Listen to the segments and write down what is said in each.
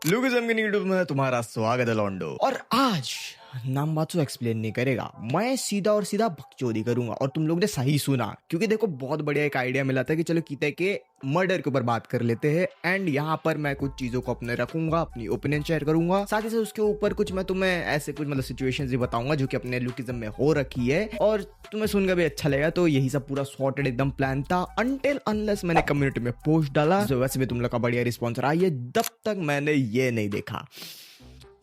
Lookism के YouTube में तुम्हारा स्वागत है लॉन्डो। और आज नाम बात तो एक्सप्लेन नहीं करेगा, मैं सीधा और सीधा बकचोदी करूंगा। और तुम लोग ने सही सुना, क्योंकि देखो बहुत बढ़िया एक आइडिया मिला था कि चलो कीते के मर्डर के ऊपर बात कर लेते हैं। एंड यहाँ पर मैं कुछ चीजों को अपने रखूंगा, अपनी ओपिनियन शेयर करूंगा, साथ ही साथ उसके ऊपर कुछ मैं तुम्हें ऐसे कुछ मतलब सिचुएशंस भी बताऊंगा जो कि अपने लुकिज्म में हो रखी है और तुम्हें सुनकर भी अच्छा लगेगा। तो यही सब पूरा सॉर्टेड एकदम प्लान था अनटिल अनलेस मैंने कम्युनिटी में पोस्ट डाला। जो वैसे भी तुम लोग का बढ़िया रिस्पॉन्स रहा है, तब तक मैंने ये नहीं देखा।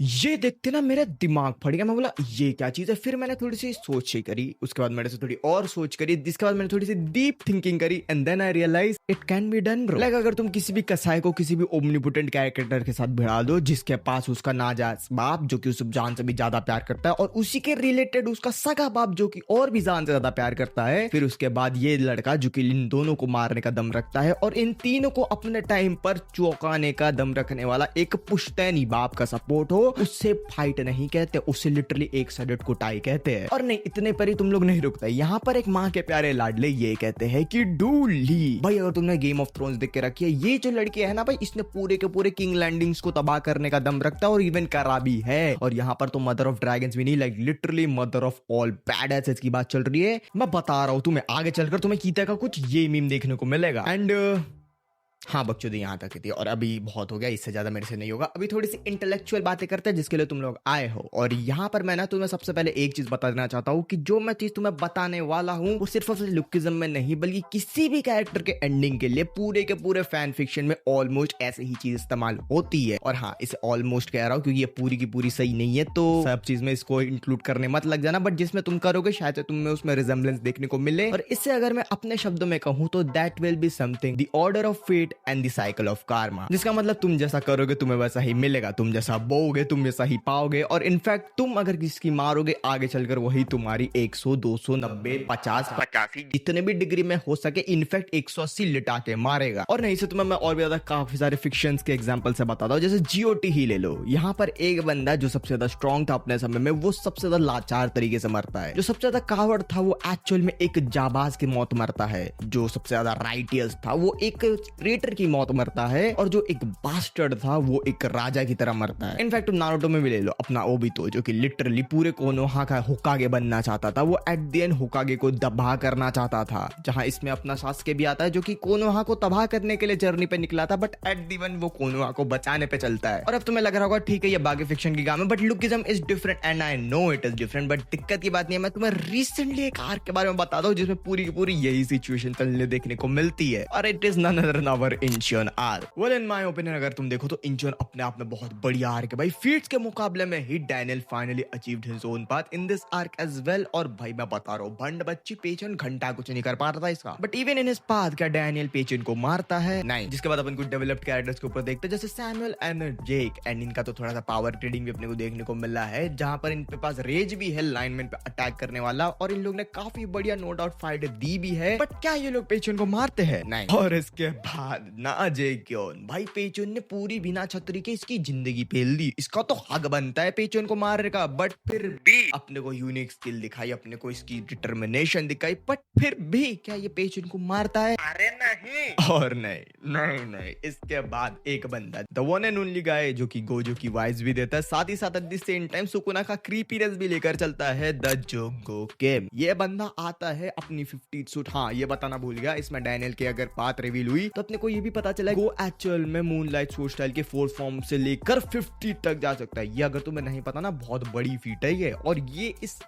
ये देखते ना मेरा दिमाग फट गया। मैं बोला ये क्या चीज है। फिर मैंने थोड़ी सी सोच करी, उसके बाद मैंने थोड़ी और सोच करी, जिसके बाद मैंने थोड़ी सी डीप थिंकिंग करी and then I realise it can be done bro. Like अगर तुम किसी भी कसाई को किसी भी ओमनीपोटेंट कैरेक्टर के साथ भिड़ा दो जिसके पास उसका नाजायज बाप जो कि उस जान से भी ज्यादा प्यार करता है और उसी के रिलेटेड उसका सगा बाप जो कि और भी जान से ज्यादा प्यार करता है, फिर उसके बाद ये लड़का जो कि इन दोनों को मारने का दम रखता है और इन तीनों को अपने टाइम पर चौंकाने का दम रखने वाला एक पुश्तैनी बाप का सपोर्ट हो, उससे फाइट नहीं कहते, उससे लिटरली एक साइडेड कुटाई कहते हैं। और नहीं, इतने पर ही तुम लोग नहीं रुकते। यहाँ पर एक माँ के प्यारे लाडले ये कहते हैं कि डू ली। भाई अगर तुमने गेम ऑफ थ्रोन्स देख के रखी है, ये जो लड़की है ना भाई, इसने पूरे के पूरे किंग लैंडिंग्स को तबाह करने का दम रखता है और इवन करा भी है। और यहाँ पर तो मदर ऑफ ड्रैगन्स भी नहीं, like literally mother of all bad assets की बात चल रही है। मैं बता रहा हूँ तुम्हें, आगे चलकर तुम्हें कीता का कुछ ये मीम देखने को मिलेगा। एंड हाँ बकचोदी यहाँ तक थी और अभी बहुत हो गया, इससे ज्यादा मेरे से नहीं होगा। अभी थोड़ी सी इंटेलेक्चुअल बातें करते हैं जिसके लिए तुम लोग आए हो। और यहाँ पर मैं ना तुम्हें सबसे पहले एक चीज बता देना चाहता हूँ कि जो मैं चीज तुम्हें बताने वाला हूँ वो सिर्फ और सिर्फ लुकिज्म में नहीं बल्कि किसी भी कैरेक्टर के एंडिंग के लिए पूरे के पूरे फैन फिक्शन में ऑलमोस्ट ऐसे ही चीज इस्तेमाल होती है। और हाँ, इसे ऑलमोस्ट कह रहा हूँ क्योंकि ये पूरी की पूरी सही नहीं है, तो सब चीज में इसको इंक्लूड करने मत लग जाना। बट जिसमें तुम करोगे शायद तुम्हें उसमें रिजेम्बलेंस देखने को मिले। और इससे अगर मैं अपने शब्दों में कहूँ तो that will be something the order of fate and the cycle of karma, जिसका मतलब तुम जैसा करोगे तुम्हें वैसा ही मिलेगा, तुम जैसा बोओगे तुम जैसा ही पाओगे। और इनफैक्ट तुम अगर किसकी मारोगे आगे चलकर वही तुम्हारी 100 200 90 50 85 जितने भी डिग्री में हो सके, इनफैक्ट 180 लिटा के मारेगा। और नहीं से तुम्हें मैं और भी ज्यादा काफी सारे फिक्शंस के एग्जांपल से बताता हूं, जैसे जीओटी ही ले लो। यहाँ पर एक बंदा जो सबसे ज्यादा स्ट्रॉन्ग था अपने समय में, वो सबसे ज्यादा लाचार तरीके से मरता है। जो सबसे ज्यादा कावर्ड था वो एक्चुअल में एक जाबाज की मौत मरता है। जो सबसे ज्यादा राइटियस था वो एक ट्रेटर की मौत मरता है। और जो एक बास्टर्ड था वो एक राजा की तरह मरता है। इनफैक्ट तुम नारुतो में भी ले लो अपना ओबितो, जो कि लिटरली पूरे कोनोहा का होकागे बनना चाहता था। वो एट द एंड होकागे को तबाह करना चाहता था। जहां इसमें अपना सासुके भी आता है जो कि कोनोहा को तबाह करने के लिए जर्नी पे निकला था, बट एट द एंड वो कोनोहा को बचाने पे चलता है। और अब तुम्हें लग रहा होगा ठीक है ये बाकी फिक्शन की काम है, but lookism is different and I know it is different. But दिक्कत की बात नहीं है, मैं तुम्हें रिसेंटली एक आर्क के बारे में बता दूं जिसमें पूरी की पूरी यही सिचुएशन चलने देखने को मिलती है। और it is none other than our Incheon arc. Well in my opinion अगर तुम देखो तो इंचियन अपने आप में बहुत बढ़िया आर्क है भाई। फीट्स के मुकाबले में ही Daniel finally achieved his own path in this arc as well. और भाई मैं बता रहा हूँ, भंड बच्ची पेचन घंटा कुछ नहीं कर पा रहा था इसका, but even in his path क्या डैनियल पेचन को मारता है? नहीं। जिसके बाद अपन कुछ डेवलप्ड कैरेक्टर्स के ऊपर देखते हैं जैसे सैमुअल एंड जेक, एंड इनका तो थोड़ा सा पावर ट्रेडिंग भी अपने को देखने को मिला है, जहां पर इनके पास रेज भी है लाइनमैन पे अटैक करने वाला। और इन लोग ने काफी बढ़िया नो डाउट फाइट दी भी है, बट क्या ये लोग पेचन को मारते हैं? नहीं। और इसके बाद ना जेक क्यों भाई, पेचन ने पूरी बिना छतरी के इसकी जिंदगी पेल दी। इसका तो हक बनता है पेचन को मारने का, बट फिर भी अपने को यूनिक स्किल दिखाई, अपने को इसकी डिटर्मिनेशन दिखाई, बट फिर भी क्या ये पेचन को मारता है? अरे नहीं। और नहीं, इसके बाद एक बंदा the one and only guy जो कि गोजो की वॉइस भी देता है, साथ ही साथ at the same time Sukuna का क्रीपीनेस भी लेकर चलता है, द जोगोकेन। ये बंदा आता है अपनी 50 सूट। हाँ ये बताना भूल गया, इसमें डैनियल की अगर बात रिवील हुई तो अपने को ये भी पता चला वो एक्चुअल में मूनलाइट सूट स्टाइल के 4 फॉर्म से लेकर 50 तक जा सकता है। ये अगर तुम्हें नहीं पता ना, बहुत बड़ी फीट है ये। और ये इस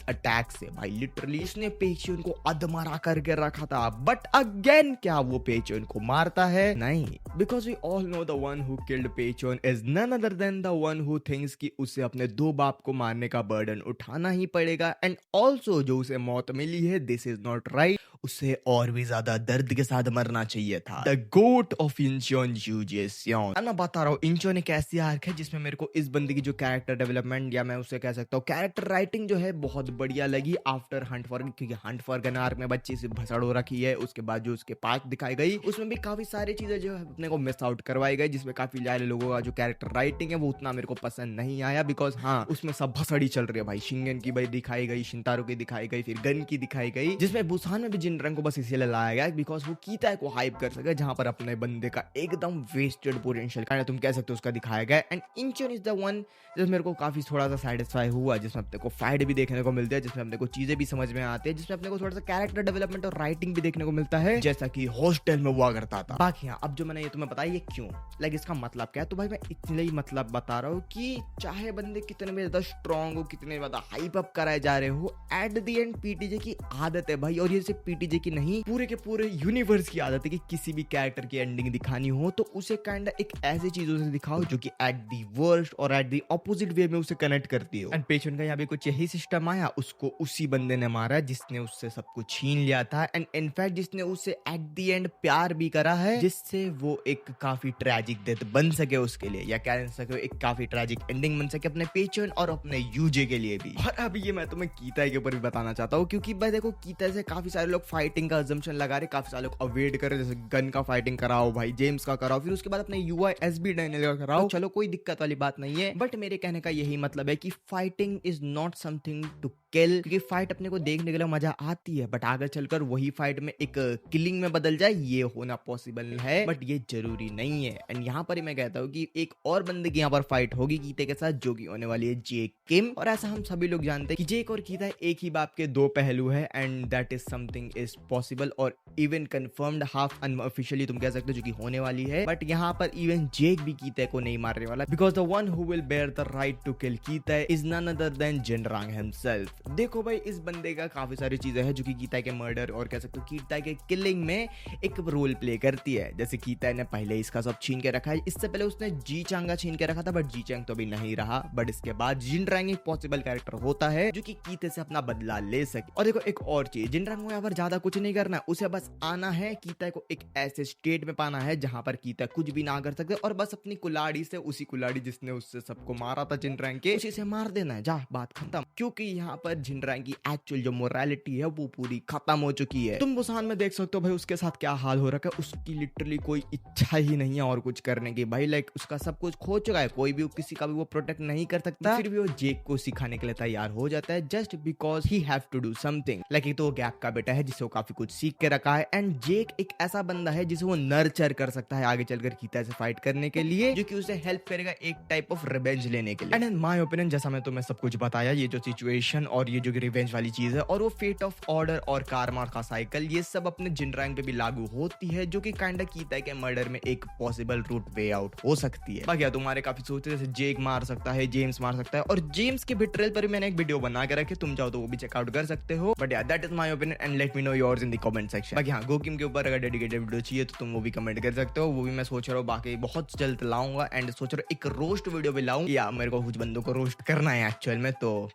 अटैक से भाई लिटरली इसने पेचन को अधमरा करके रखा था। बट अगेन क्या वो पेचन को मारता है? नहीं, because we all know the one who killed Pechan is none other than the one who thinks कि उसे अपने 2 बाप को मारने का बर्डन उठाना ही पड़ेगा। एंड ऑल्सो जो उसे मौत मिली है, दिस इज नॉट राइट, उसे और भी ज्यादा दर्द के साथ मरना चाहिए था। The goat of Incheon Eugene. मैं बता रहा हूँ, इंचियन एक ऐसी आर्क है जिसमें मेरे को इस बंदे की जो कैरेक्टर डेवलपमेंट या मैं उसे कह सकता हूँ कैरेक्टर राइटिंग जो है बहुत बढ़िया लगी आफ्टर हंट फॉर, क्योंकि हंट फॉर गन आर्क में बच्ची से भसड़ हो रखी है। उसके बाद जो उसके पास दिखाई गई उसमें भी काफी सारी चीजें जो है अपने को मिस आउट करवाई गई, जिसमें काफी ज्यादा लोगों का जो कैरेक्टर राइटिंग है वो उतना मेरे को पसंद नहीं आया। बिकॉज हाँ उसमें सब भसड़ी चल रही है भाई। शिंगन की भाई दिखाई गई, शिंतारो की दिखाई गई, फिर गन की दिखाई गई, जिसमें बुसान में भी जिन जिनरंग को बस इसीलिए लाया गया बिकॉज वो कीता को हाइप कर सके, जहां पर अपने बंदे का एकदम वेस्टेड पोटेंशियल का तुम कह सकते हो उसका दिखाया गया। And Incheon is the one जिसमें मेरे को काफी थोड़ा सा सेटिस्फाई हुआ, जिसमें अपने को फाइट भी देखने को मिलती है, जिसमें अपने को चीजें भी समझ में आती है, जिसमें अपने को थोड़ा सा कैरेक्टर डेवलपमेंट और राइटिंग भी देखने को मिलता है, जैसा कि हॉस्टल में हुआ करता था। बाकी हाँ, अब जो मैंने ये तुम्हें बताया ये क्यों, लाइक इसका मतलब क्या है, तो भाई मैं इतने ही मतलब बता रहा हूँ कि चाहे बंदे कितने भी ज्यादा स्ट्रॉन्ग हो, कितने ज्यादा हाइप अप कराए जा रहे हो, एट द एंड पीटीजे की आदत है भाई, और ये सिर्फ पीटीजे की नहीं पूरे के पूरे यूनिवर्स की आदत है कि किसी भी कैरेक्टर की एंडिंग दिखानी हो तो उसे काइंड एक ऐसी चीजों से दिखाओ जो कि एट दी वर्स्ट और एट दी ऑपोजिट वे में उसे कनेक्ट करती हो। एंड पेशेंट का यहाँ पे कुछ यही सिस्टम आया, उसको उसी बंदे ने मारा जिसने उससे सब कुछ छीन लिया था, एंड इनफैक्ट जिसने उससे एट दी एंड प्यार भी करा है, जिससे वो एक काफी ट्रेजिक डेथ बन सके उसके लिए, या कह सके एक काफी ट्रेजिक एंडिंग बन सके अपने पेशेंट और अपने यूजे के लिए भी। और अब ये मैं तुम्हें कीता के ऊपर भी बताना चाहता हूँ, क्योंकि भाई देखो कीता से काफी सारे लोग फाइटिंग का अजम्पशन लगा रहे, काफी सारे लोग अवॉइड कर रहे, जैसे गन का फाइटिंग कराओ भाई, जेम्स का कराओ, फिर उसके बाद अपने यूआई एसबी डायनेल का कराओ, चलो कोई दिक्कत वाली बात नहीं है, बट मेरे कहने का यही मतलब है कि fighting is not something to kill, क्योंकि फाइट अपने को देखने के लिए मजा आती है, बट आगे चलकर वही फाइट में एक किलिंग में बदल जाए ये होना पॉसिबल है, बट ये जरूरी नहीं है। एंड यहाँ पर ही मैं कहता हूँ कि एक और बंदे की यहाँ पर फाइट होगी कीते के साथ, जो कि होने वाली है जेक किम, और ऐसा हम सभी लोग जानते हैं कि जेक और कीता एक ही बाप के दो पहलू है, and that is something is possible और इवन कंफर्म्ड हाफ अनऑफिशियली तुम कह सकते हो जो कि होने वाली है। बट यहाँ पर इवन जेक भी कीते को नहीं मारने वाला, because the one who will bear the right to kill Kita is none other than Jinrang himself. देखो भाई इस बंदे का काफी सारी चीजें हैं जो कि कीता के मर्डर और कह सकते हो कीता के किलिंग में एक रोल प्ले करती है। जैसे कीता ने पहले इसका सब छीन के रखा है, इससे पहले उसने जी चांगा छीन के रखा था, बट जी चांग तो अभी नहीं रहा, बट इसके बाद जिनरांग एक पॉसिबल कैरेक्टर होता है जो कि कीते से अपना बदला ले सके। और देखो एक और चीज, जिनरांग को यहाँ पर ज्यादा कुछ नहीं करना, उसे बस आना है, कीता को एक ऐसे स्टेट में पाना है जहां पर कीता कुछ भी ना कर सकते, और बस अपनी कुल्हाड़ी से, उसी कुल्हाड़ी जिसने उससे सबको मारा था जिनरांग के, उसी से मार देना है, जा बात खत्म। क्योंकि यहाँ पर जिनरांग की एक्चुअल जो मोरालिटी है वो पूरी खत्म हो चुकी है। तुम बुसान में देख सकते हो भाई उसके साथ क्या हाल हो रखा है, उसकी लिटरली कोई इच्छा ही नहीं है और कुछ करने की भाई, लाइक उसका सब कुछ खो चुका है, कोई भी किसी का भी वो प्रोटेक्ट नहीं कर सकता, फिर भी वो जेक को सिखाने के लिए तैयार हो जाता है just because he have to do something. Like एक तो वो गैप का बेटा है जिसे वो काफी कुछ सीख के रखा है, एंड जेक एक ऐसा बंदा है जिसे वो नर्चर कर सकता है आगे चलकर कीता से फाइट करने के लिए, जो कि उसे हेल्प करेगा एक टाइप ऑफ रिवेंज लेने के लिए। एंड इन माय ओपिनियन, जैसा मैं तुम्हें सब कुछ बताया, ये जो सिचुएशन और ये जो रिवेंज वाली चीज है और वो फेट ऑफ ऑर्डर और कारमा का साइकिल, ये सब अपने जिनरांग पे भी लागू होती है, जो कि काइंडा कीता के मर्डर में एक पॉसिबल रूट वे आउट हो सकती है। बाकी तुम्हारे काफी सोचते जैसे जेक मार सकता है, जेम्स मार सकता है, और जेम्स के बिट्रेल पर भी मैंने एक वीडियो बना के रखे, तुम चाहो तो वो भी चेकआउट कर सकते हो। बट या that is my opinion and let me know yours in the comment section. बाकी हाँ, गोकिम के ऊपर अगर डेडिकेटेड वीडियो चाहिए तो तुम वो भी कमेंट कर सकते हो, वो भी मैं सोच रहा हूँ बाकी बहुत जल्द लाऊंगा, एंड सोच रहा हूँ एक रोस्ट वीडियो भी लाऊं, या मेरे को कुछ बंदों को रोस्ट करना है एक्चुअल में, तो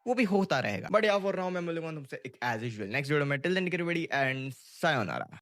वो भी होता रहेगा। बट या बोल रहा हूँ मैं मिलूंगा तुमसे एक एज यूजुअल नेक्स्ट वीडियो में, till then get ready and sayonara.